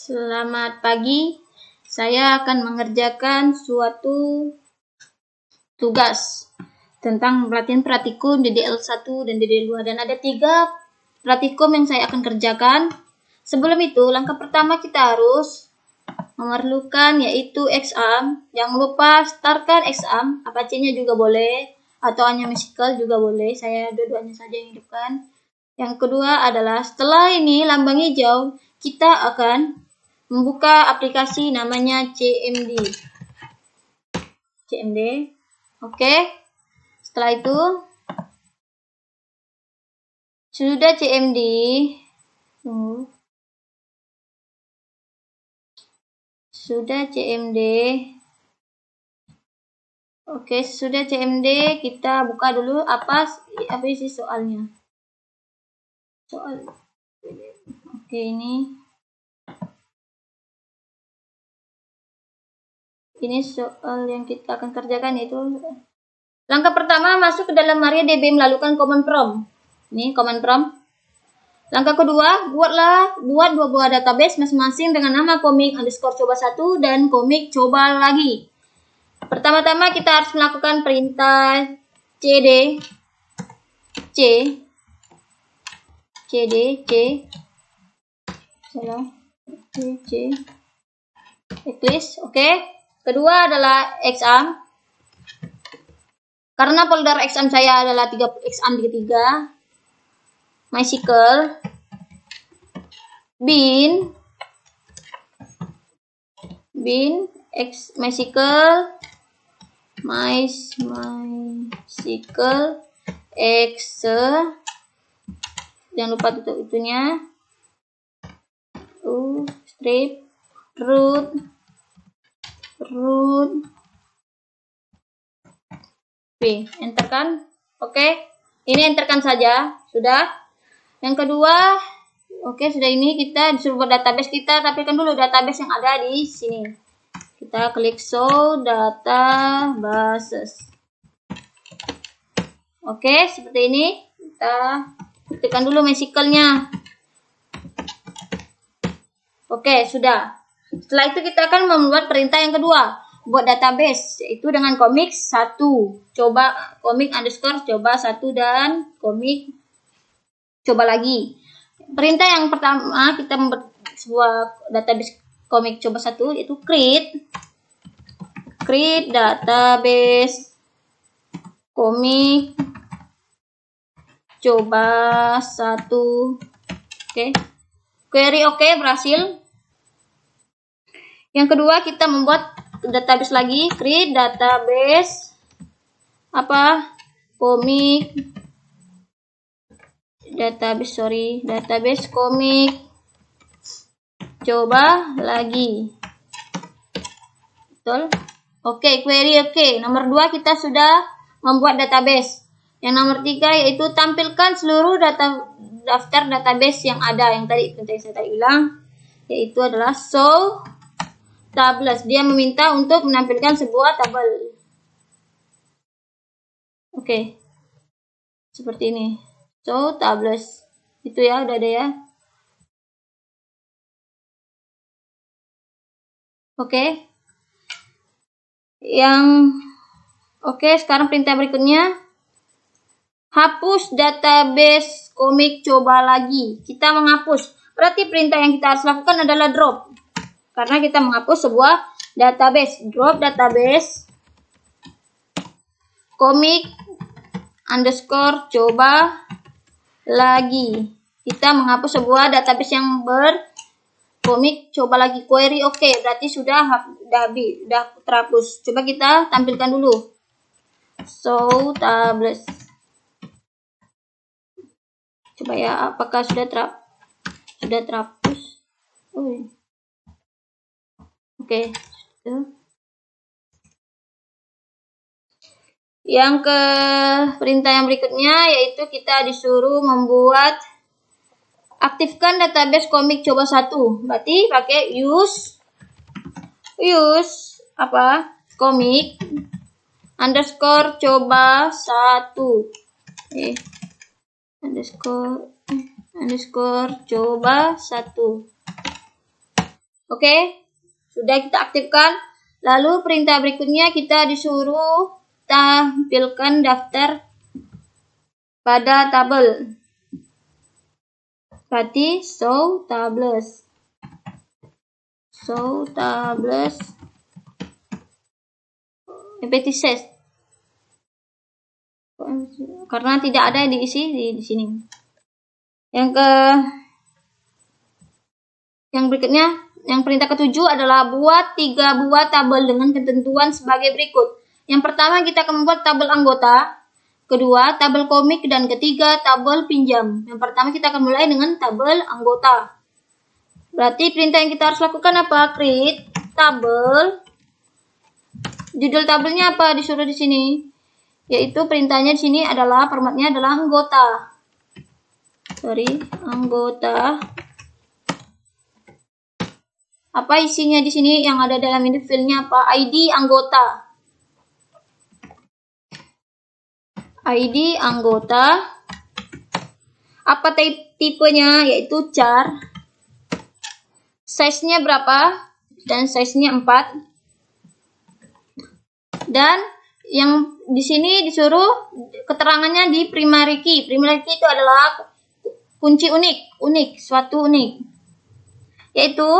Selamat pagi. Saya akan mengerjakan suatu tugas tentang pelatihan praktikum DDL1 dan DDL2, dan ada 3 praktikum yang saya akan kerjakan. Sebelum itu, langkah pertama kita harus memerlukan yaitu exam. Jangan lupa startkan exam, Apache-nya juga boleh atau hanya musical juga boleh. Saya dua-duanya saja yang hidupkan. Yang kedua adalah setelah ini lambang hijau, kita akan membuka aplikasi namanya CMD. Oke. Setelah itu sudah CMD. Sudah CMD. Oke, sudah CMD, kita buka dulu apa isi soalnya. Oke, ini soal yang kita akan kerjakan, yaitu langkah pertama, masuk ke dalam MariaDB melakukan command prompt. Ini command prompt. Langkah kedua, buat 2 buah database masing-masing dengan nama komik_coba1 dan komik coba lagi. Pertama-tama kita harus melakukan perintah cd eclipse. Oke. Kedua adalah exam. Karena folder exam saya adalah exam 3, MySQL, bin MySQL exe, jangan lupa tutup itunya, strip root p, enterkan. Oke, ini enterkan saja, sudah. Yang kedua, oke, sudah. Ini kita disuruh buat database, kita tampilkan dulu database yang ada di sini. Kita klik show databases. Oke, seperti ini. Kita tekan dulu MySQL-nya. Oke, sudah. Setelah itu kita akan membuat perintah yang kedua, buat database, yaitu dengan komik_1 coba1 dan komik coba lagi. Perintah yang pertama, kita membuat sebuah database komik coba1, yaitu create database komik coba1. Oke. Query oke, berhasil. Yang kedua, kita membuat database lagi, create database komik database komik coba lagi. Betul? Oke, query oke. Nomor 2 kita sudah membuat database. Yang nomor 3 yaitu tampilkan seluruh daftar database yang ada, yang tadi saya bilang, yaitu adalah show tables. Dia meminta untuk menampilkan sebuah tabel. Oke. Seperti ini. Show tables. Itu ya, udah ada ya. Oke. Sekarang perintah berikutnya. Hapus database komik coba lagi. Kita menghapus. Berarti perintah yang kita harus lakukan adalah drop. Karena kita menghapus sebuah database. Drop database komik_coba lagi. Kita menghapus sebuah database yang berkomik coba lagi. Query oke, berarti sudah terhapus. Coba kita tampilkan dulu. Show tables. Coba ya, apakah sudah terhapus? Oke. Yang ke perintah yang berikutnya, yaitu kita disuruh membuat aktifkan database komik coba1. Berarti pakai use komik_coba1. Underscore coba1. Oke, sudah kita aktifkan. Lalu perintah berikutnya kita disuruh tampilkan daftar pada tabel. Berarti show tables. Show tables empty set. Karena tidak ada diisi di sini. Yang berikutnya, yang perintah ketujuh adalah buat 3 buah tabel dengan ketentuan sebagai berikut. Yang pertama kita akan membuat tabel anggota, kedua tabel komik, dan ketiga tabel pinjam. Yang pertama kita akan mulai dengan tabel anggota. Berarti perintah yang kita harus lakukan apa? Create tabel. Judul tabelnya apa? Disuruh di sini. Yaitu perintahnya di sini adalah formatnya adalah anggota. Anggota. Apa isinya di sini yang ada dalam ini filenya apa? ID anggota. ID anggota. Apa tipenya? Yaitu char. Size-nya berapa? Dan size-nya 4. Dan yang di sini disuruh keterangannya di primary key. Primary key itu adalah kunci unik, suatu unik. Yaitu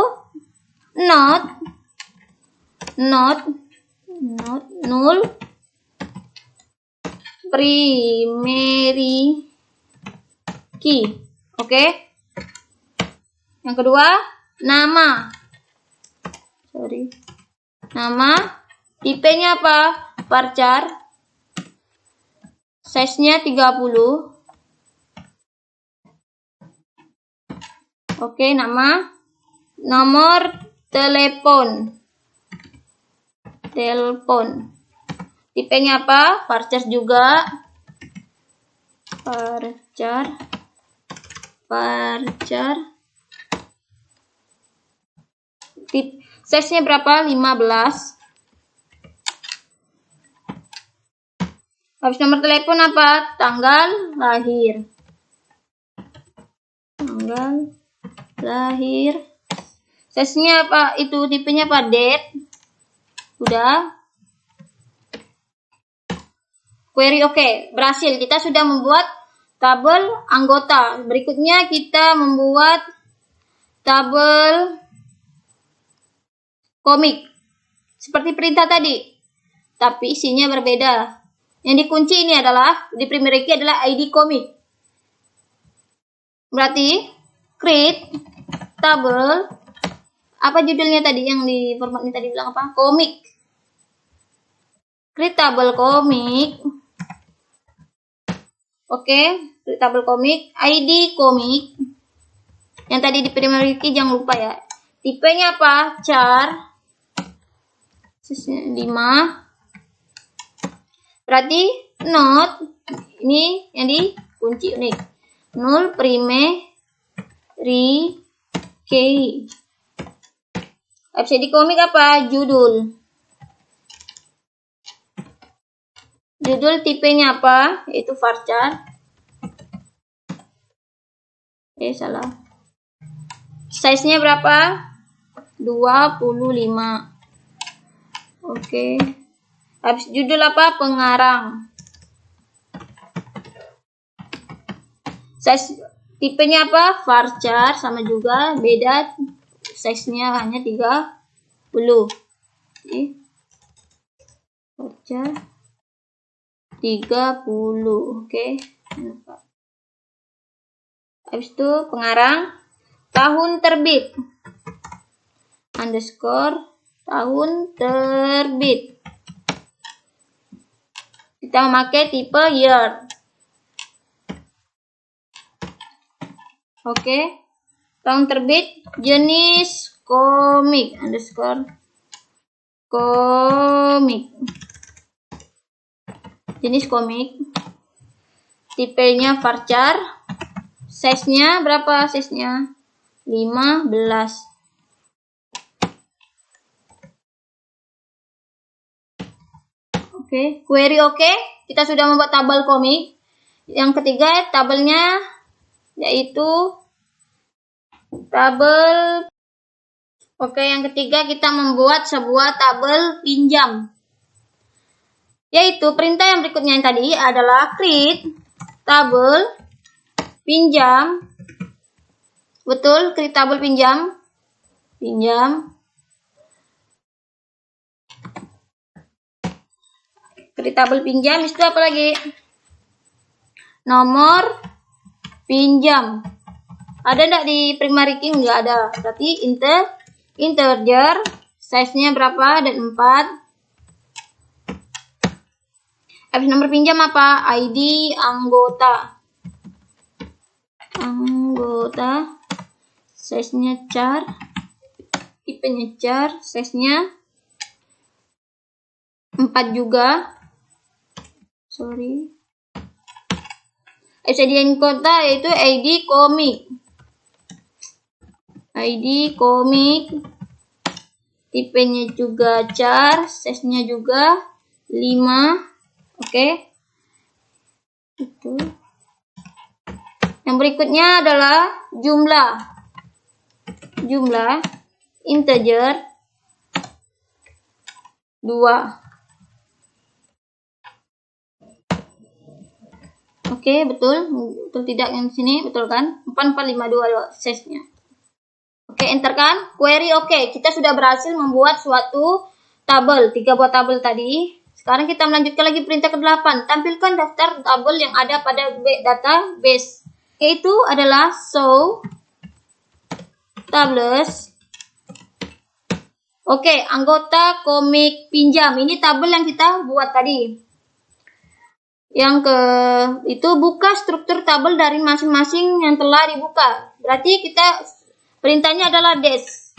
null primary key. Oke. Yang kedua, nama. Tipenya apa? Varchar. Size-nya 30. Oke, nama. Nomor telepon. Tipenya apa? Varchar juga. Varchar. Size-nya berapa? 15. Habis nomor telepon apa? Tanggal lahir. Size-nya apa? Itu tipenya apa? Date. Udah. Query oke. Berhasil. Kita sudah membuat tabel anggota. Berikutnya kita membuat tabel komik. Seperti perintah tadi. Tapi isinya berbeda. Yang dikunci ini adalah, di primary key adalah ID komik. Berarti, create tabel, apa judulnya tadi yang di formatnya tadi bilang apa? Komik. Create tabel komik. Oke, create tabel komik, ID komik. Yang tadi di primary key jangan lupa ya. Tipenya apa? Char. 5. Berarti not ini yang dikunci unik. Null primary key. Habis di komik apa? Judul tipenya apa? Yaitu varchar. Salah. Size-nya berapa? 25. Oke. Habis judul apa? Pengarang. Size tipenya apa? Varchar, sama juga, beda size-nya hanya 30. Oke. Varchar 30. Oke. Habis itu pengarang, tahun terbit. Underscore tahun terbit. Kita memakai tipe year. Oke. Tahun terbit, jenis komik. Underscore komik. Jenis komik. Tipenya varchar. Size-nya berapa? Size-nya 15. Oke, query oke. Kita sudah membuat tabel komik. Yang ketiga, tabelnya yaitu tabel Oke, yang ketiga kita membuat sebuah tabel pinjam. Yaitu perintah yang berikutnya yang tadi adalah create tabel pinjam. Betul, create tabel pinjam. Create tabel pinjam, itu apa lagi? Nomor pinjam. Ada enggak di primary key? Enggak ada. Berarti integer, size-nya berapa? Dan 4. Habis nomor pinjam apa? ID anggota. Size-nya char. Tipenya char. Size-nya 4 juga. Sorry. ID anggota yaitu ID komik. Tipenya juga char, size-nya juga 5. Oke. Itu. Yang berikutnya adalah jumlah integer 2. Oke, betul tidak yang sini, betul kan? 4452 size-nya. Oke, enter kan? Query oke. Kita sudah berhasil membuat suatu tabel, 3 buah tabel tadi. Sekarang kita melanjutkan lagi perintah ke-8. Tampilkan daftar tabel yang ada pada database. Yaitu adalah show tables. Oke, anggota komik pinjam. Ini tabel yang kita buat tadi. Itu buka struktur tabel dari masing-masing yang telah dibuka. Berarti kita perintahnya adalah dash.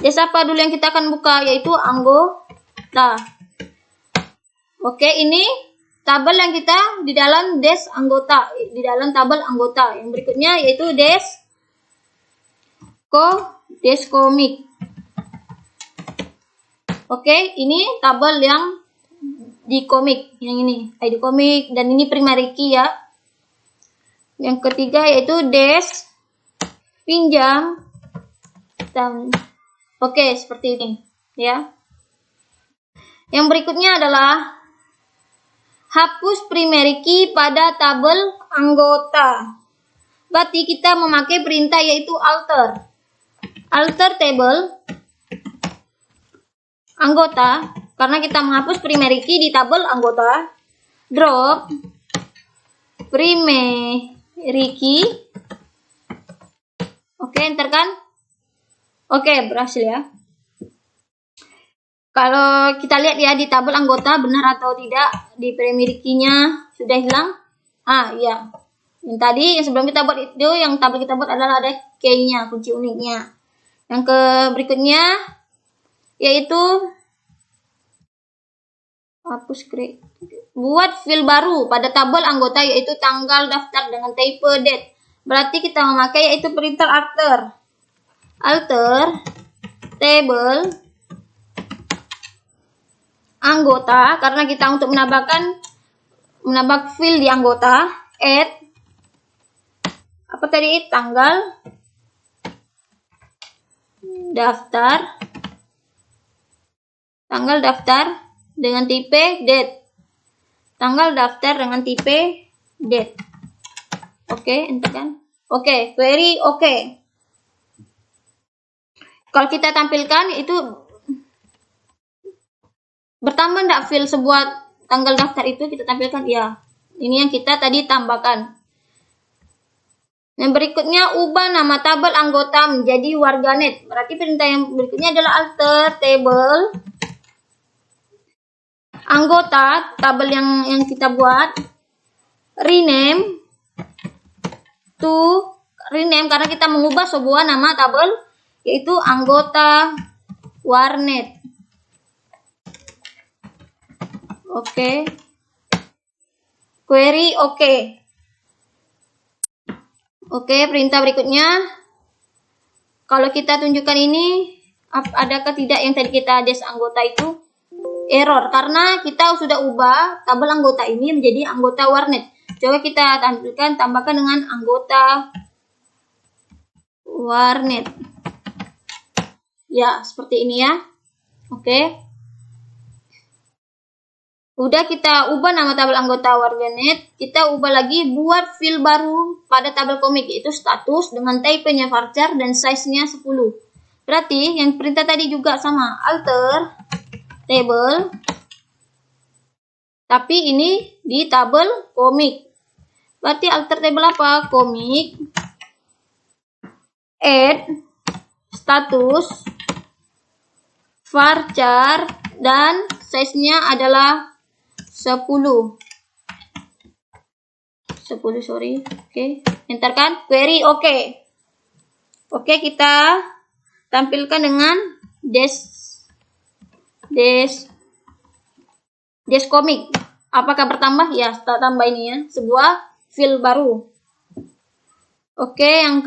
Dash apa dulu yang kita akan buka? Yaitu anggota. Oke, ini tabel yang kita di dalam dash anggota. Di dalam tabel anggota. Yang berikutnya yaitu dash komik. Oke, ini tabel yang di komik, yang ini ID komik, dan ini primary key ya. Yang ketiga yaitu dash pinjam. Oke, seperti ini ya. Yang berikutnya adalah hapus primary key pada tabel anggota. Berarti kita memakai perintah yaitu alter table anggota. Karena kita menghapus primary key di tabel anggota, drop primary key. Oke, enter kan? Oke, berhasil ya. Kalau kita lihat ya di tabel anggota benar atau tidak di primary key-nya sudah hilang. Iya. Yang tadi yang sebelum kita buat itu, yang tabel kita buat adalah ada key-nya, kunci uniknya. Yang berikutnya yaitu hapus create. Buat field baru pada tabel anggota yaitu tanggal daftar dengan type date. Berarti kita memakai yaitu perintah alter table anggota, karena kita untuk menambah field di anggota, add apa tadi? Tanggal daftar dengan tipe date. Tanggal daftar dengan tipe date. Oke, enter kan? Oke, query oke. Kalau kita tampilkan itu bertambah enggak field sebuah tanggal daftar itu kita tampilkan? Ya. Ini yang kita tadi tambahkan. Yang berikutnya ubah nama tabel anggota menjadi warganet. Berarti perintah yang berikutnya adalah alter table anggota tabel yang kita buat, rename karena kita mengubah sebuah nama tabel yaitu anggota warnet. Oke. Query oke. Oke, perintah berikutnya kalau kita tunjukkan ini adakah tidak yang tadi kita dash anggota itu error karena kita sudah ubah tabel anggota ini menjadi anggota warnet. Coba kita tambahkan dengan anggota warnet. Ya, seperti ini ya. Oke. Udah kita ubah nama tabel anggota warganet, kita ubah lagi buat field baru pada tabel komik, yaitu status dengan type-nya varchar dan size-nya 10. Berarti yang perintah tadi juga sama, alter table, tapi ini di tabel komik. Berarti alter table apa? Komik, add, status, varchar, dan size-nya adalah 10, sorry. Oke, enter kan? Query oke. Oke, kita tampilkan dengan dash comic. Apakah bertambah? Ya, kita tambah ini ya, sebuah field baru. Oke, yang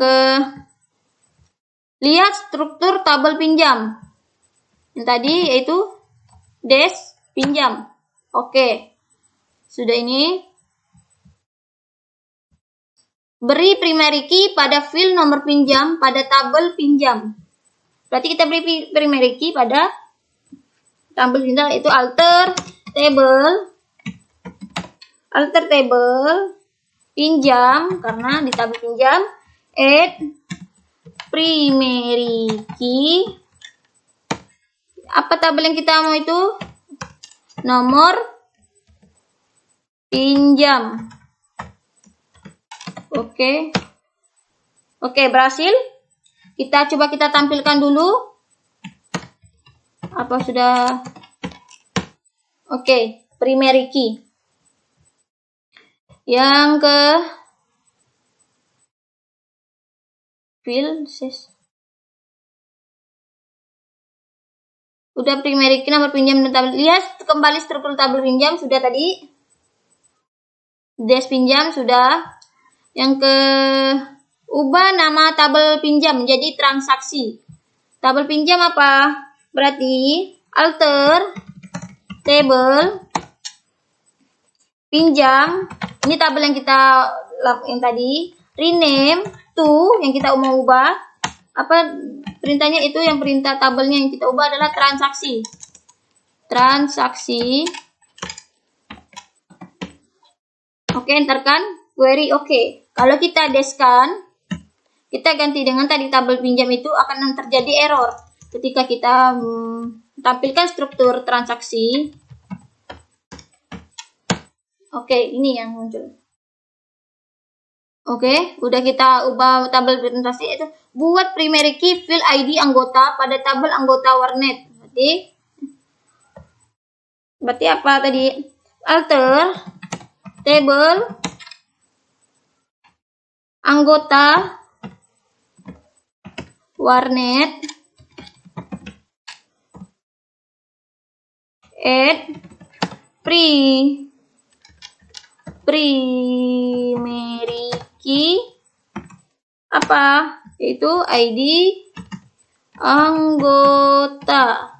lihat struktur tabel pinjam. Yang tadi yaitu dash pinjam. Oke, sudah ini. Beri primary key pada field nomor pinjam pada tabel pinjam. Berarti kita beri primary key pada tabel pinjam, itu alter table pinjam, karena di tabel pinjam, add primary key. Apa tabel yang kita mau itu? Nomor pinjam. Oke, berhasil. Kita coba kita tampilkan dulu. Apa sudah? Oke, primary key. Yang ke field ses. Udah primary key nomor pinjam dan tabel. Lihat kembali struktur tabel pinjam sudah tadi. Dash pinjam sudah. Yang ke ubah nama tabel pinjam menjadi transaksi. Tabel pinjam apa? Berarti alter table pinjam. Ini tabel yang kita yang tadi. Rename to yang kita mau ubah. Apa perintahnya itu, yang perintah tabelnya yang kita ubah adalah transaksi. Oke, enterkan query oke. Kalau kita dashkan, kita ganti dengan tadi tabel pinjam, itu akan terjadi error ketika kita tampilkan struktur transaksi. Oke, ini yang muncul. Oke, udah kita ubah tabel transaksi itu. Buat primary key field ID anggota pada tabel anggota warnet. Berarti apa tadi? Alter table anggota warnet, add primary key apa? Itu ID anggota.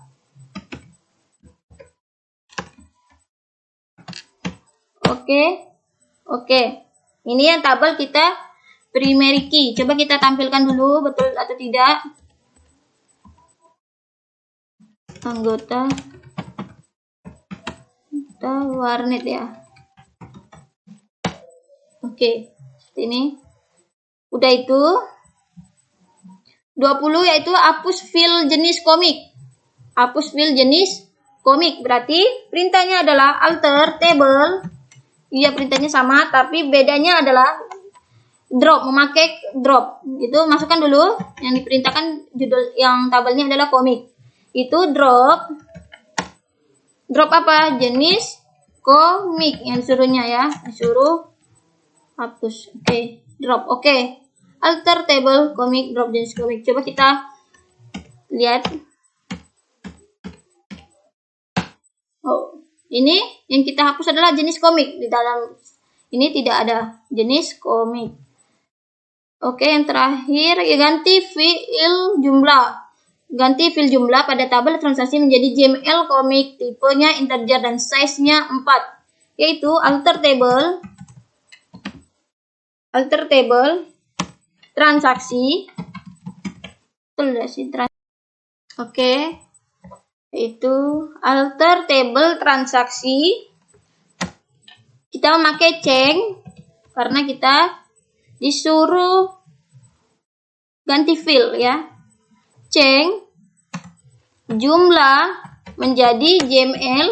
Oke. Ini yang tabel kita primary key. Coba kita tampilkan dulu betul atau tidak. Anggota warnet ya. Oke, seperti ini. Udah itu. 20 yaitu hapus field jenis komik. Hapus field jenis komik. Berarti perintahnya adalah alter table. Iya, perintahnya sama, tapi bedanya adalah drop, memakai drop. Itu masukkan dulu yang diperintahkan, judul yang tabelnya adalah komik. Itu drop apa? Jenis komik yang disuruhnya ya. Disuruh hapus. Oke, drop. Oke. Alter table komik, drop jenis komik. Coba kita lihat. Oh, ini yang kita hapus adalah jenis komik. Di dalam ini tidak ada jenis komik. Oke, yang terakhir ya, ganti field jumlah. Ganti field jumlah pada tabel transaksi menjadi JML komik, tipenya integer dan size-nya 4. Yaitu alter table transaksi. Oke. Itu alter table transaksi. Kita memakai change karena kita disuruh ganti field ya. Change jumlah menjadi JML.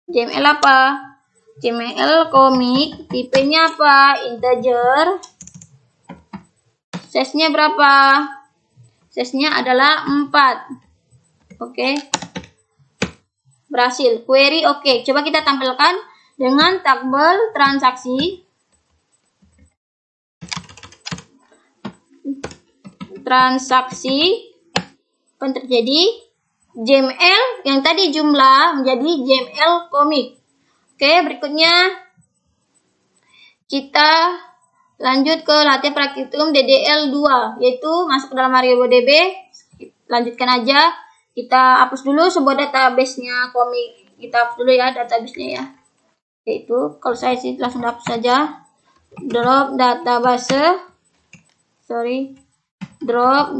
JML apa? JML komik. Tipenya apa? Integer. Size-nya berapa? Size-nya adalah 4. Oke. Berhasil. Query oke. Coba kita tampilkan dengan tabel transaksi. Transaksi akan terjadi JML yang tadi jumlah menjadi JML komik. Oke, berikutnya kita lanjut ke latihan praktikum DDL 2, yaitu masuk ke dalam MariaDB. Lanjutkan aja. Kita hapus dulu sebuah database-nya komik. Kita hapus dulu ya database-nya ya. Yaitu kalau saya sih langsung hapus saja. Drop database. Drop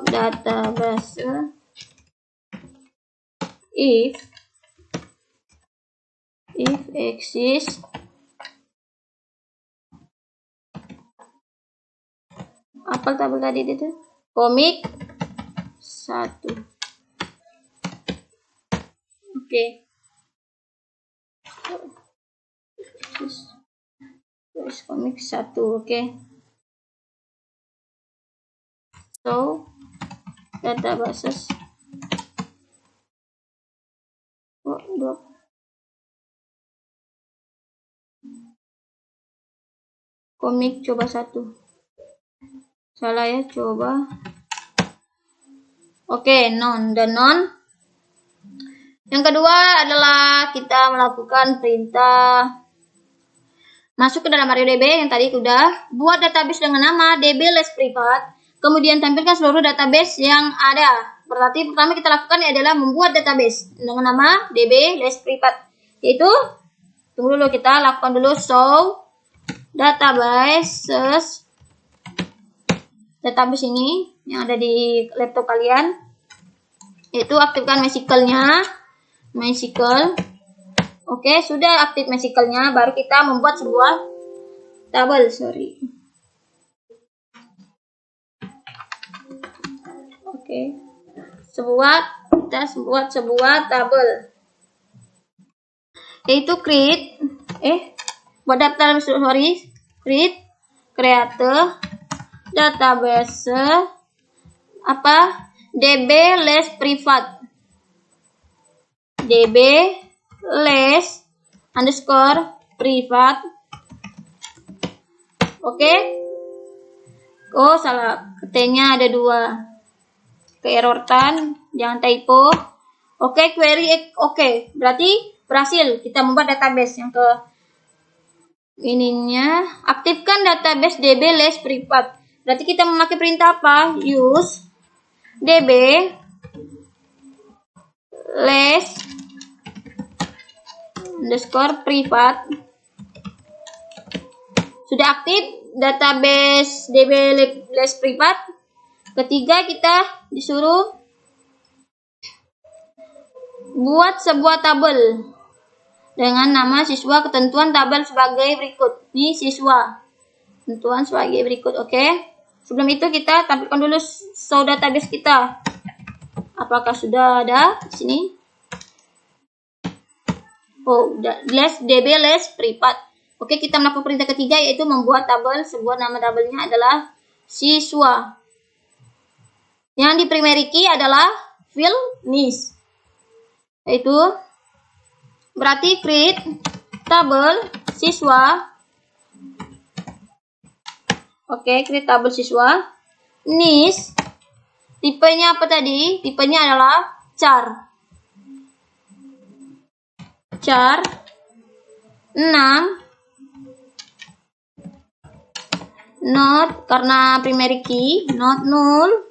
database if exists apa tabel tadi itu komik 1. Oke. Terus komik 1. Oke. So databases komik coba 1. Salah ya, coba. Oke, non dan non. Yang kedua adalah kita melakukan perintah masuk ke dalam MariaDB yang tadi sudah buat database dengan nama DB less privat. Kemudian tampilkan seluruh database yang ada. Berarti pertama kita lakukan adalah membuat database dengan nama DB less privat. Yaitu, tunggu dulu, kita lakukan dulu show database ini yang ada di laptop kalian. Yaitu aktifkan MySQL-nya. MySQL. Oke, sudah aktif MySQL-nya, baru kita membuat sebuah tabel. Oke, kita buat sebuah tabel, yaitu create database DB less privat, DB less underscore privat. Oke. Oh, salah, T-nya ada 2. Keerroran, jangan typo. Oke, query oke. Berarti berhasil kita membuat database yang ke ininya. Aktifkan database DB less privat. Berarti kita memakai perintah apa? Use DB less underscore privat. Sudah aktif database DB less privat. Ketiga, kita disuruh buat sebuah tabel dengan nama siswa. Ketentuan tabel sebagai berikut. Ini siswa. Ketentuan sebagai berikut. Oke. Sebelum itu kita tampilkan dulu show database kita. Apakah sudah ada di sini? Oh, DB less privat. Oke, kita melakukan perintah ketiga, yaitu membuat tabel. Sebuah nama tabelnya adalah siswa. Yang di primary key adalah field NIS. Yaitu berarti create tabel siswa. Oke, create tabel siswa. NIS. Tipenya apa tadi? Tipenya adalah char. Char 6. Not karena primary key, not null.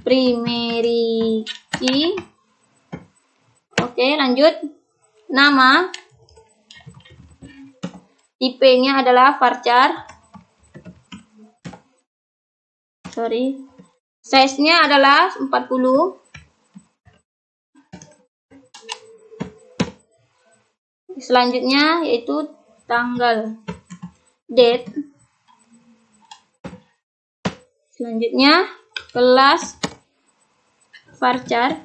Primary key. Oke, lanjut. Nama. Tipenya adalah varchar. sorry. Size-nya adalah 40. Selanjutnya yaitu tanggal, date. Selanjutnya kelas varchar.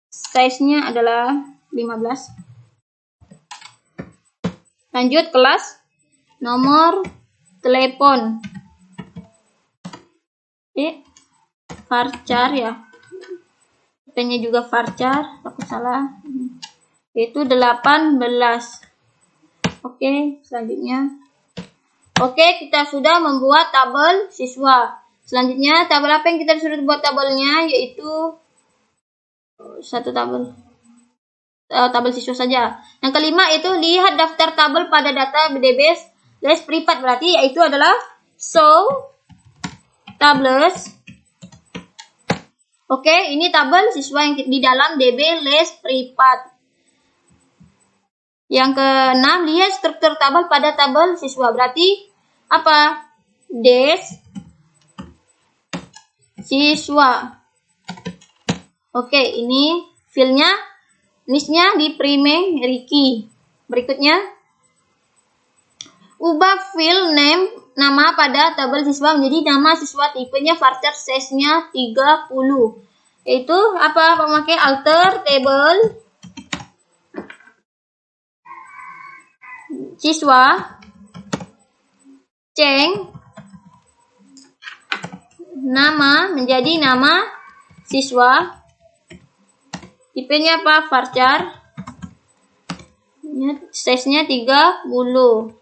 Size-nya adalah 15. Lanjut kelas nomor telepon. Varchar ya. P-nya juga varchar, takut salah. Itu 18. Oke, selanjutnya. Oke, kita sudah membuat tabel siswa. Selanjutnya, tabel apa yang kita sudah buat tabelnya, yaitu satu tabel. Tabel siswa saja. Yang kelima itu lihat daftar tabel pada data DBS les privat, berarti yaitu adalah show tables. Oke, ini tabel siswa yang di dalam DB les privat. Yang keenam, lihat struktur tabel pada tabel siswa. Berarti apa? Des siswa. Oke, ini filenya, listnya di Prime Ricky. Berikutnya, ubah file name nama pada tabel siswa menjadi nama siswa, tipenya varchar, size-nya 30. Yaitu apa? Memakai alter table siswa, change nama menjadi nama siswa, tipenya apa? Varchar, size-nya 30.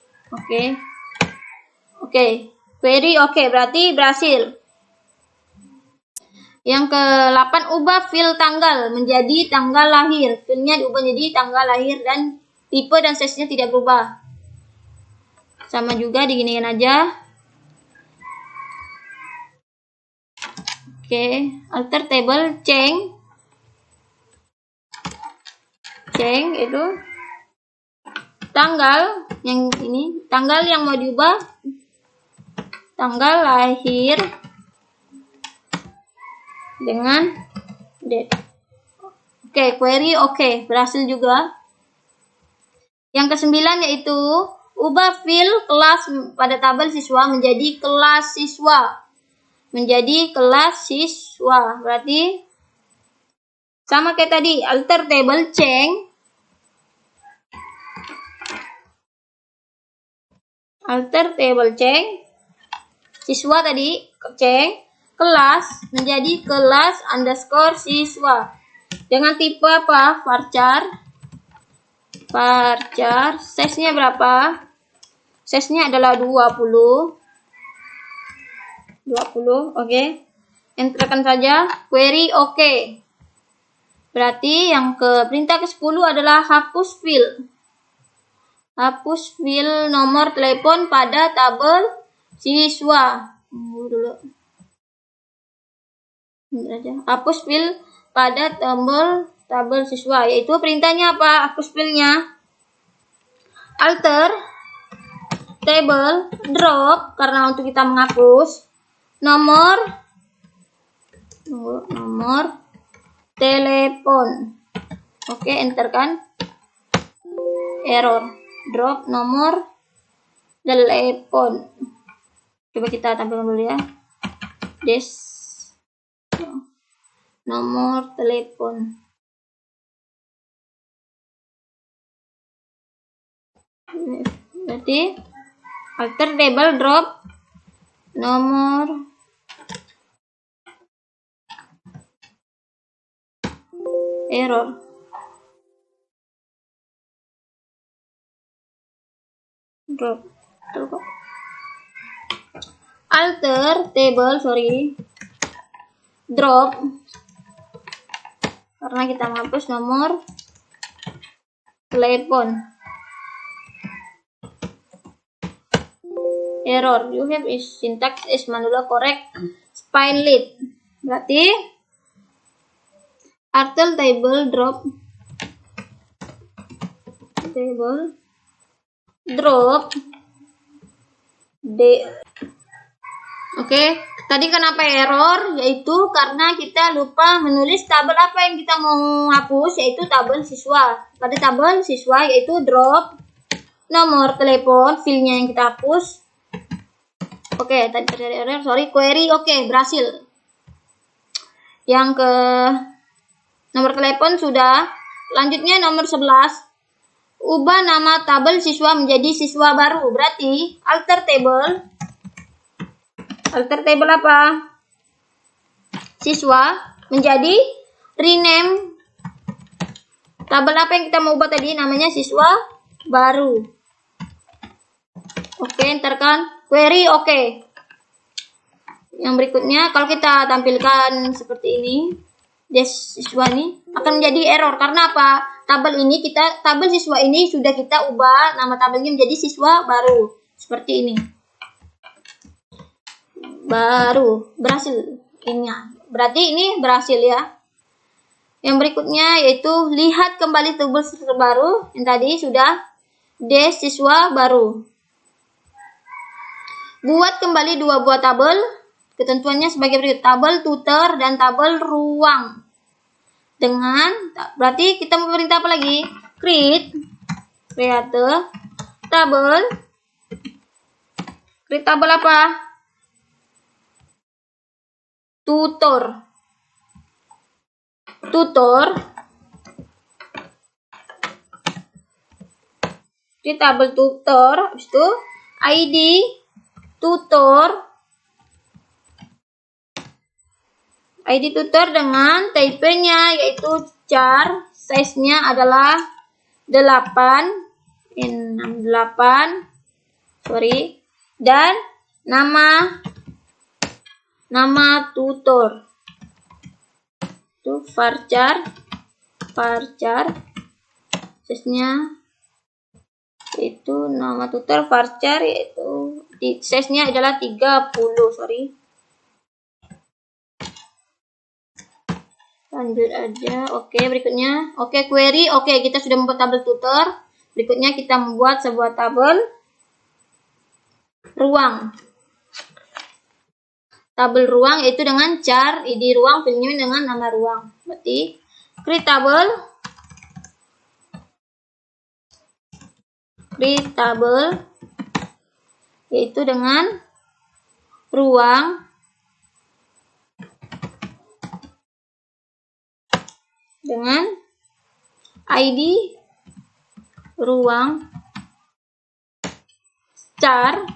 Oke, query oke, berarti berhasil. Yang ke-8, ubah file tanggal menjadi tanggal lahir. Filenya diubah menjadi tanggal lahir dan tipe dan size-nya tidak berubah. Sama juga diginiin aja. Oke, alter table change itu tanggal yang ini, tanggal yang mau diubah tanggal lahir dengan date. Oke, query oke, berhasil juga. Yang ke-9 yaitu ubah file kelas pada tabel siswa menjadi kelas siswa. Berarti sama kayak tadi, alter table change siswa tadi, change kelas menjadi kelas underscore siswa. Dengan tipe apa? Varchar, size-nya berapa? Size-nya adalah 20. Oke. Enterkan saja, query oke. Berarti yang ke perintah ke-10 adalah hapus file. Hapus file nomor telepon pada tabel siswa. Dulu. Hapus file pada tabel siswa, yaitu perintahnya apa? Hapus filenya. Alter table drop, karena untuk kita menghapus nomor telepon. Oke, enter kan. Error. Drop nomor telepon. Coba kita tampilkan dulu ya. Nomor telepon. Berarti alter table drop nomor error. Drop. Alter table, drop, karena kita menghapus nomor telepon. Error, you have is syntax is manual correct spine lead. Berarti alter table drop Oke, tadi kenapa error? Yaitu karena kita lupa menulis tabel apa yang kita mau hapus, yaitu tabel siswa. Pada tabel siswa yaitu drop nomor telepon, filenya yang kita hapus. Oke, tadi ada error, sorry, query, oke, berhasil. Yang ke nomor telepon sudah. Lanjutnya nomor 11. Ubah nama tabel siswa menjadi siswa baru. Berarti alter table apa? Siswa menjadi rename. Tabel apa yang kita mau ubah tadi? Namanya siswa baru. Oke, entarkan query, oke. Yang berikutnya, kalau kita tampilkan seperti ini, siswa ini akan menjadi error. Karena apa? Tabel siswa ini sudah kita ubah nama tabelnya menjadi siswa baru. Seperti ini. Baru, berhasil. Berarti ini berhasil ya. Yang berikutnya yaitu lihat kembali tabel terbaru. Yang tadi sudah siswa baru. Buat kembali 2 buah tabel. Ketentuannya sebagai berikut. Tabel tutor dan tabel ruang. Berarti kita mau perintah apa lagi? Create tabel. Create tabel apa? Tutor. Di tabel tutor, habis itu ID tutor dengan type-nya yaitu char, size-nya adalah 8, dan nama tutor itu varchar, size-nya itu nama tutor varchar yaitu size-nya adalah 30, lanjut aja. Oke, berikutnya query. Oke, kita sudah membuat tabel tutor. Berikutnya kita membuat sebuah tabel ruang. Tabel ruang yaitu dengan char id ruang, filenya dengan nama ruang. Berarti create tabel yaitu dengan ruang dengan ID ruang char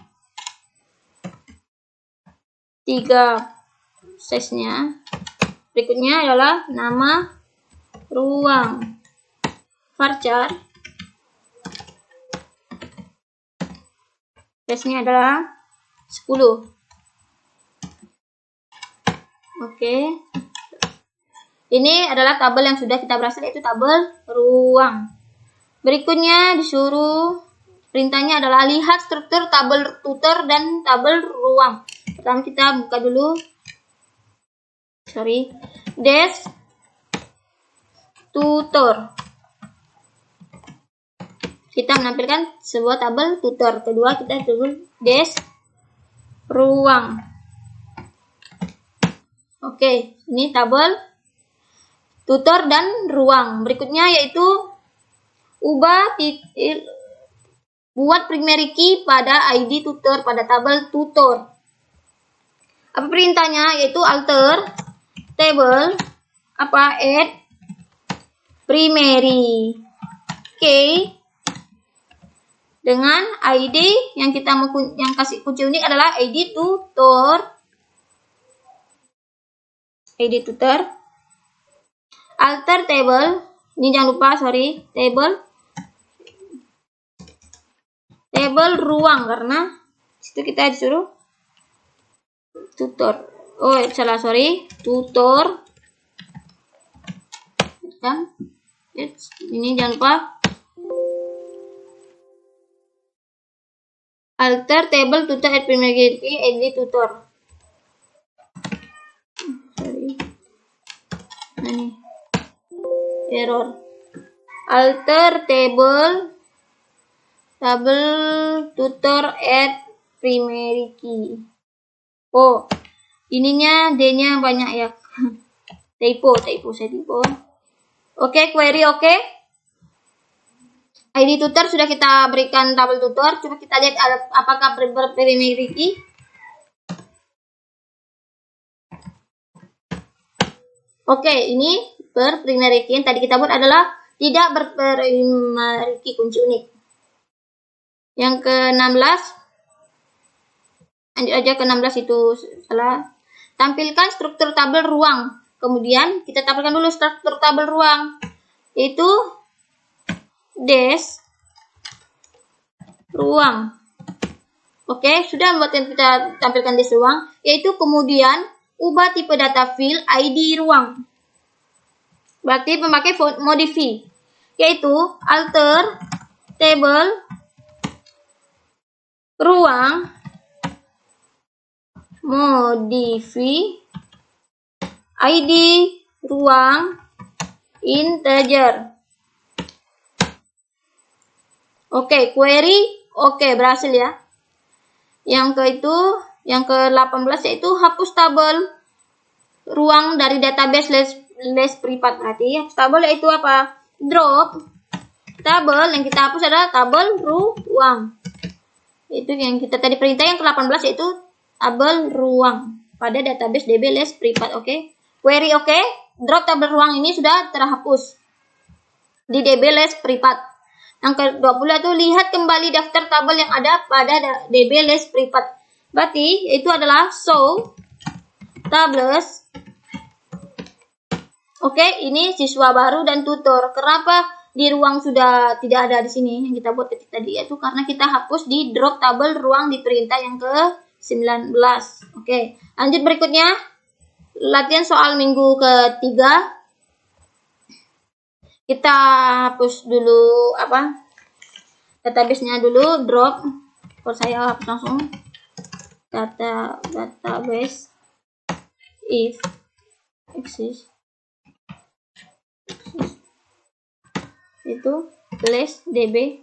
3 size-nya. Berikutnya adalah nama ruang varchar, size-nya adalah 10. Oke. Ini adalah tabel yang sudah kita berhasil, yaitu tabel ruang. Berikutnya disuruh perintahnya adalah lihat struktur tabel tutor dan tabel ruang. Pertama kita buka dulu. Tutor. Kita menampilkan sebuah tabel tutor. Kedua kita tulis ruang. Oke, ini tabel tutor dan ruang. Berikutnya yaitu buat primary key pada ID tutor pada tabel tutor. Apa perintahnya? Yaitu alter table add primary key dengan ID yang kita mau kasih kunci unik adalah ID tutor. Alter table, ini jangan lupa, table ruang, karena situ kita disuruh tutor. Tutor. Ini jangan lupa. Alter table tutor at primary key ID tutor. Ini error. Alter table tutor at primary key. Oh, ininya D-nya banyak ya. Typo, saya typo. Oke, query oke. ID tutor sudah kita berikan tabel tutor. Coba kita lihat apakah primary key. Oke, ini primary key yang tadi kita buat adalah tidak berprimary key kunci unik. Yang ke-16, lanjut aja ke-16 itu salah. Tampilkan struktur tabel ruang. Kemudian kita tampilkan dulu struktur tabel ruang, yaitu des ruang. Oke, sudah membuat kita tampilkan des ruang, yaitu kemudian ubah tipe data field ID ruang. Berarti memakai modify, yaitu alter table ruang modify ID ruang integer. Oke, query oke, berhasil ya. Yang ke-18 yaitu hapus tabel ruang dari database list privat. Berarti hapus tabel yaitu apa? Drop tabel yang kita hapus adalah tabel ruang. Itu yang kita tadi perintah yang ke-18 yaitu tabel ruang pada database DB list privat. Oke. Query oke. Drop tabel ruang ini sudah terhapus di DB list privat. Yang ke-20 itu lihat kembali daftar tabel yang ada pada DB list privat. Berarti itu adalah show tables. Oke, ini siswa baru dan tutor. Kenapa di ruang sudah tidak ada di sini yang kita buat ketik tadi? Yaitu karena kita hapus di drop tabel ruang di perintah yang ke-19. Oke, lanjut berikutnya. Latihan soal minggu ketiga. Kita hapus dulu database-nya dulu, drop. Kalau saya hapus langsung database if exist itu list db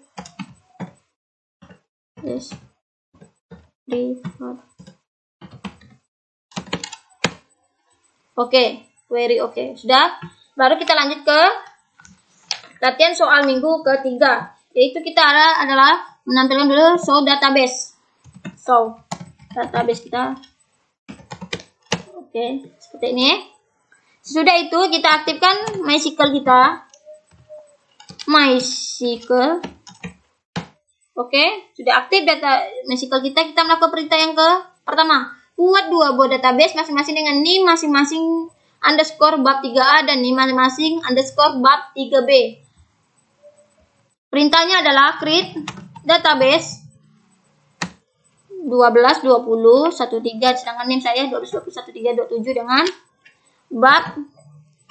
list privat. Oke, query oke. Sudah. Baru kita lanjut ke latihan soal minggu ketiga, yaitu kita adalah menampilkan dulu show database. Show database kita. Oke, seperti ini. Sesudah itu kita aktifkan MySQL kita. MySQL. Oke, sudah aktif data MySQL kita. Kita melakukan perintah yang pertama. Buat 2 buah database masing-masing dengan NIM masing-masing underscore bab 3A dan NIM masing-masing underscore bab 3B. Perintahnya adalah create database 12, 20, 13, sedangkan NIM saya 12, 20, 13, 27 dengan bab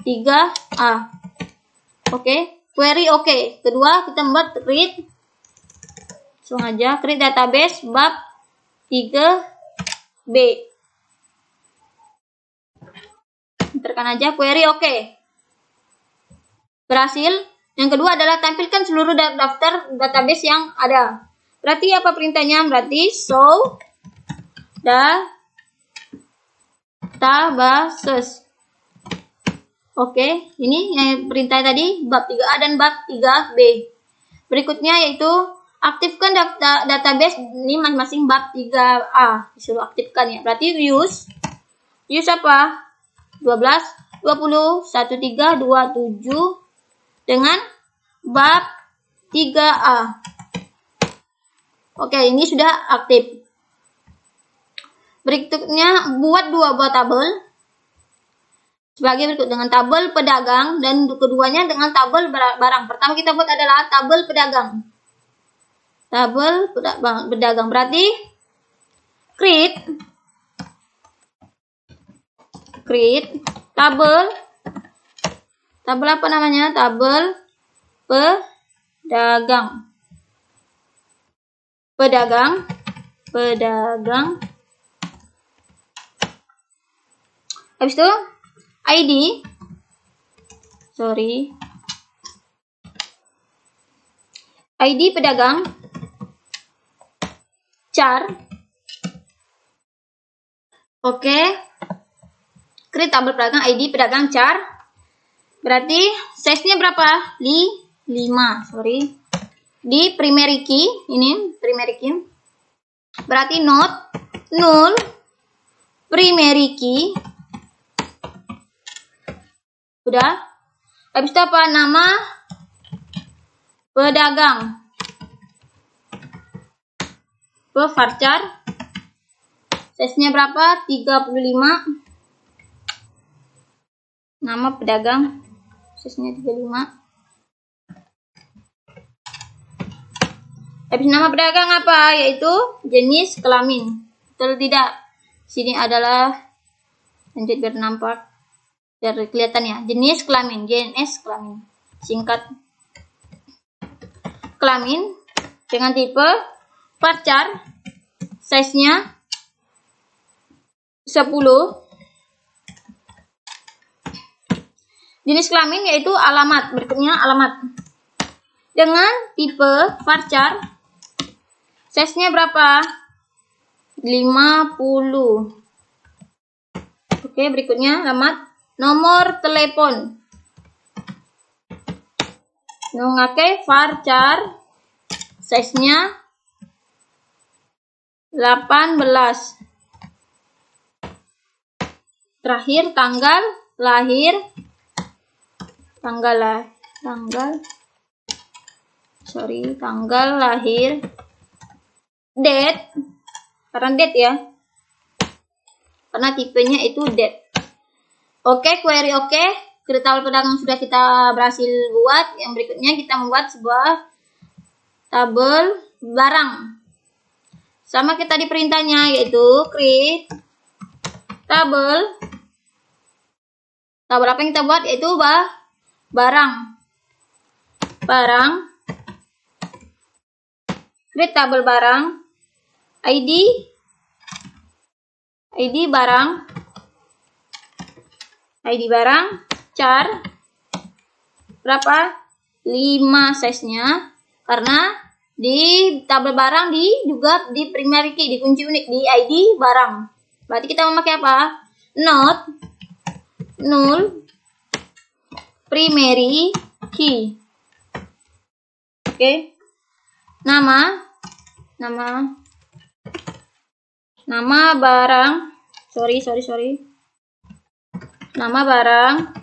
3A. Oke, query oke. Kedua, kita membuat create. Langsung aja, create database bab 3B. Enterkan aja, query oke. Berhasil. Yang kedua adalah tampilkan seluruh daftar database yang ada. Berarti apa perintahnya? Berarti show databases. Oke, ini yang perintah tadi bab 3A dan bab 3B. Berikutnya yaitu aktifkan database ini masing-masing bab 3A. Disuruh aktifkan ya. Berarti use apa? 12, 20, 13, 27 dengan bab 3A. Oke, ini sudah aktif. Berikutnya, buat 2 buah tabel. Sebagai berikut dengan tabel pedagang dan keduanya dengan tabel barang. Pertama kita buat adalah tabel pedagang. Tabel pedagang berarti create tabel apa namanya? Tabel pedagang. Habis itu ID pedagang char Oke. Create tabel pedagang ID pedagang char. Berarti size-nya berapa? 5, sorry. Di primary key, ini primary key. Berarti not null primary key. Udah. Habis itu apa? Nama pedagang. Varchar. Size-nya berapa? 35. Nama pedagang. Size-nya 35. Habis nama pedagang apa? Yaitu jenis kelamin. Betul tidak? Sini adalah lanjut biar nampak. Biar kelihatan ya. Jenis kelamin. JNS kelamin. Singkat. Kelamin. Dengan tipe varchar. Size-nya 10. Jenis kelamin yaitu alamat. Berikutnya alamat. Dengan tipe varchar. Size-nya berapa? 50. Oke, berikutnya alamat. Nomor telepon. Memakai varchar. Size-nya 18. Terakhir tanggal lahir. Tanggal lahir. Date. Karena date ya. Karena tipenya itu date. Oke, query oke. Create tabel pedagang sudah kita berhasil buat. Yang berikutnya kita membuat sebuah tabel barang. Sama kita di perintahnya yaitu create tabel. Tabel apa yang kita buat yaitu barang. Create tabel barang. ID barang char berapa? 5 size-nya. Karena di tabel barang juga di primary key, di kunci unik di ID barang. Berarti kita memakai apa? Not null primary key. Oke. Nama barang. Sorry. Nama barang.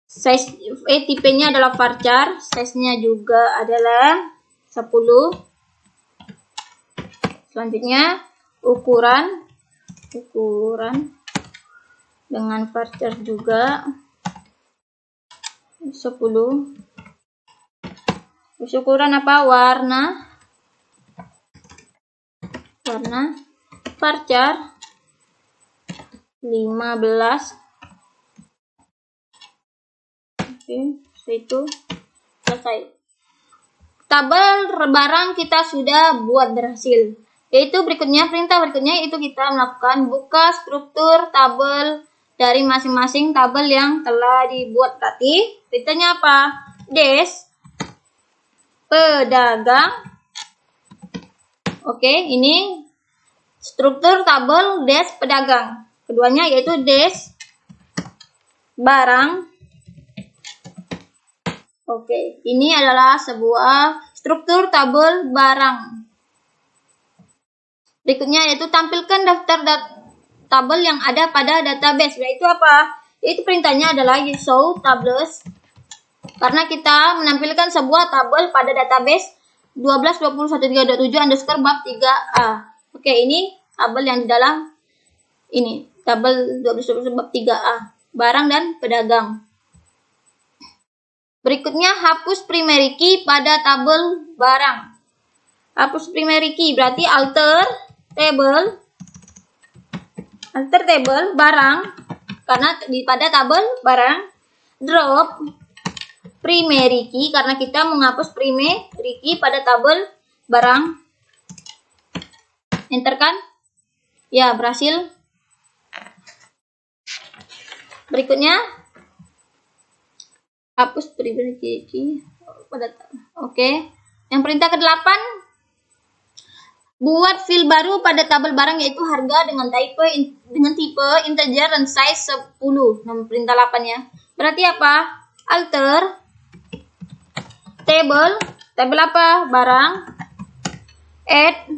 Size tipenya adalah varchar. Size-nya juga adalah 10. Selanjutnya ukuran dengan varchar juga 10. Ukuran apa? Warna varchar 15. Oke, itu selesai. Tabel barang kita sudah buat berhasil. Yaitu perintah berikutnya itu kita melakukan buka struktur tabel dari masing-masing tabel yang telah dibuat. Berarti perintahnya apa? Des pedagang. Oke, ini struktur tabel des pedagang. Keduanya yaitu des barang. Oke, ini adalah sebuah struktur tabel barang. Berikutnya yaitu tampilkan daftar tabel yang ada pada database. Yaitu apa? Yaitu perintahnya adalah show tables. Karena kita menampilkan sebuah tabel pada database 12.21.3.7 bab 3A. Oke, ini tabel yang di dalam ini. Tabel 12.21 bab 3A. Barang dan pedagang. Berikutnya hapus primary key pada tabel barang. Hapus primary key berarti alter table barang. Karena pada tabel barang. Drop primary key karena kita menghapus primary key pada tabel barang. Enter kan? Ya, berhasil. Berikutnya hapus primary key pada oke. Yang perintah ke-8 Buat field baru pada tabel barang yaitu harga dengan tipe integer dan size 10. Nomor perintah 8 ya. Berarti apa? Alter table apa? Barang, add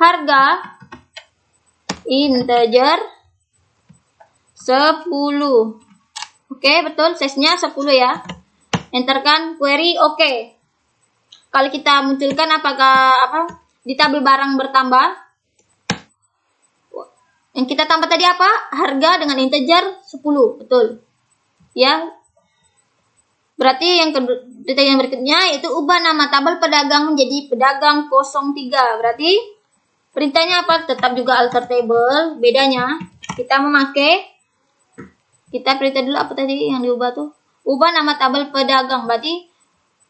harga integer 10. Oke, betul, size-nya 10 ya. Enterkan query, oke. Kalau kita munculkan di tabel barang bertambah. Yang kita tambah tadi apa? Harga dengan integer 10, betul. Ya. Berarti yang berikutnya yaitu ubah nama tabel pedagang menjadi pedagang 03. Berarti perintahnya apa? Tetap juga alter table. Bedanya kita perintah dulu apa tadi yang diubah tuh? Ubah nama tabel pedagang. Berarti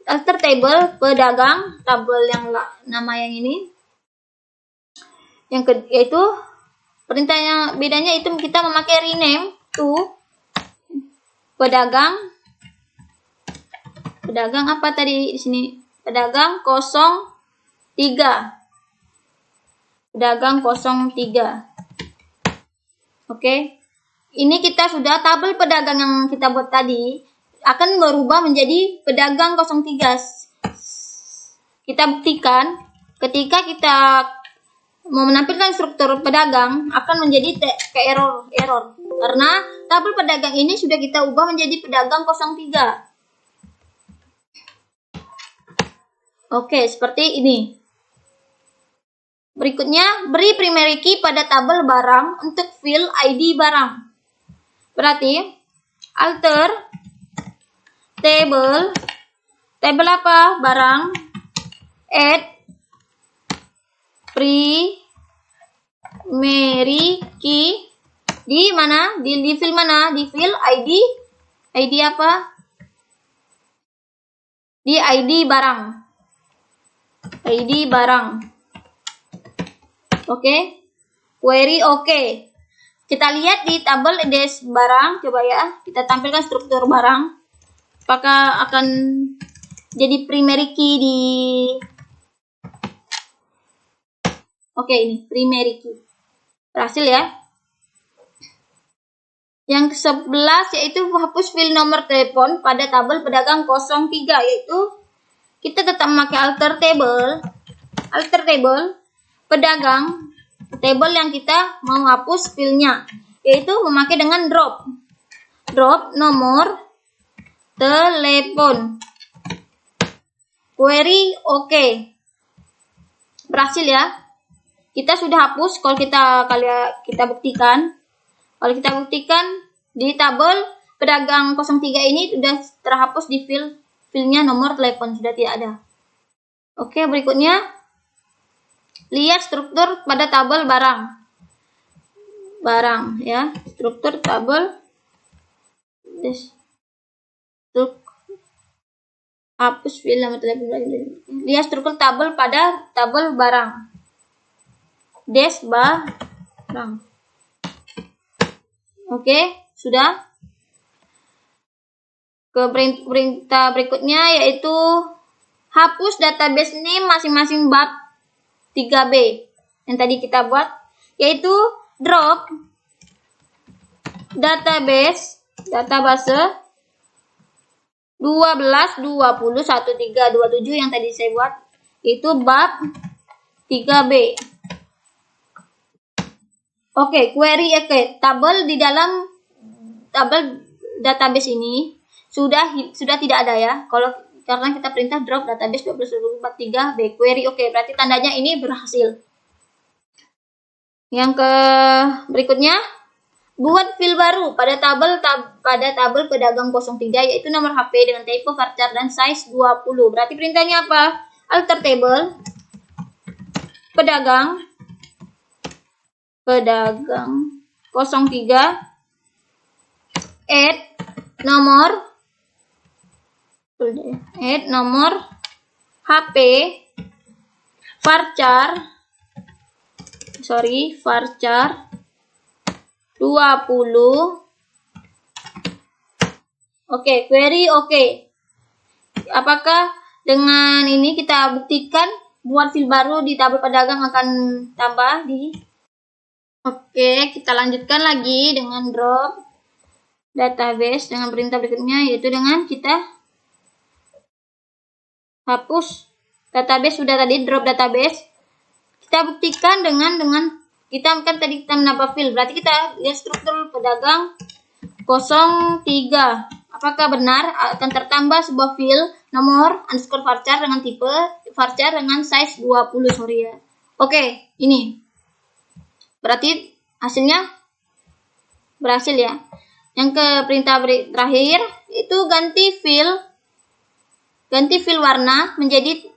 alter table pedagang, tabel yang nama yang ini. Yaitu perintahnya bedanya itu kita memakai rename to pedagang apa tadi di sini? Pedagang 03. Pedagang 03. Oke. Ini kita sudah tabel pedagang yang kita buat tadi akan berubah menjadi pedagang 03. Kita buktikan ketika kita mau menampilkan struktur pedagang akan menjadi error karena tabel pedagang ini sudah kita ubah menjadi pedagang 03. Oke, seperti ini. Berikutnya, beri primary key pada tabel barang untuk field ID barang. Berarti, alter table apa? Barang, add primary key di mana? Di field mana? Di field ID. ID apa? Di ID barang. ID barang. Oke. Query oke. Kita lihat di tabel des barang. Coba ya. Kita tampilkan struktur barang. Apakah akan jadi primary key di... Oke, ini primary key. Berhasil ya. Yang ke-11 yaitu hapus field nomor telepon pada tabel pedagang 03, yaitu kita tetap memakai alter table pedagang, table yang kita mau hapus fieldnya, yaitu memakai dengan drop nomor telepon. Query oke. Berhasil ya. Kita sudah hapus kalau kita buktikan. Kalau kita buktikan di tabel pedagang 03 ini sudah terhapus di fieldnya nomor telepon, sudah tidak ada. Oke, berikutnya lihat struktur pada tabel barang ya, struktur tabel hapus field nomor telepon. Lihat struktur tabel pada tabel barang barang. Oke, sudah. Ke perintah berikutnya yaitu hapus database name masing-masing bab 3B yang tadi kita buat, yaitu drop database 12, 20, 13, 27 yang tadi saya buat, itu bab 3B. Oke, query oke. Tabel di dalam tabel database ini sudah tidak ada ya. Karena kita perintah drop database 12.43B query oke. Berarti tandanya ini berhasil. Yang berikutnya, buat field baru pada tabel pedagang 03 yaitu nomor HP dengan type varchar dan size 20. Berarti perintahnya apa? Alter table pedagang 03 add nomor HP varchar 20. Oke, query oke. Apakah dengan ini kita buktikan buat field baru di tabel pedagang akan tambah di. Oke, kita lanjutkan lagi dengan drop database dengan perintah berikutnya, yaitu dengan kita hapus database. Sudah tadi drop database. Kita buktikan dengan kita kan tadi kita menambah field, berarti kita lihat struktur pedagang 03. Apakah benar akan tertambah sebuah field nomor underscore varchar dengan tipe varchar dengan size 20, sorry ya. Oke, ini berarti hasilnya berhasil ya. Yang ke perintah terakhir itu ganti field warna menjadi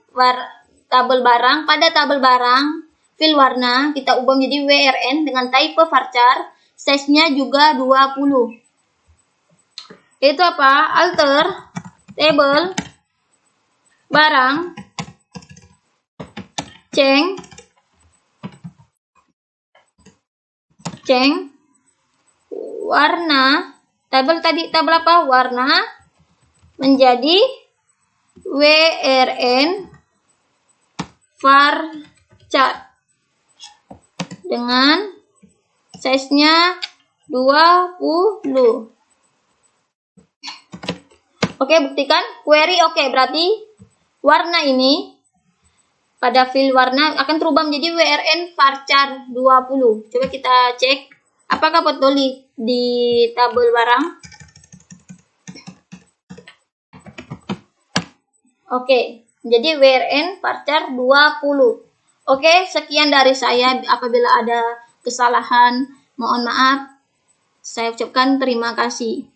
tabel barang. Pada tabel barang field warna kita ubah menjadi WRN dengan type varchar, size-nya juga 20. Itu apa? Alter table barang ceng warna, tabel apa? Warna menjadi WRN varchar dengan size-nya 20. Oke, buktikan query. Oke, berarti warna ini pada field warna akan terubah menjadi WRN varchar 20. Coba kita cek apakah betul di tabel barang. Oke, jadi WRN varchar 20. Oke, sekian dari saya. Apabila ada kesalahan, mohon maaf. Saya ucapkan terima kasih.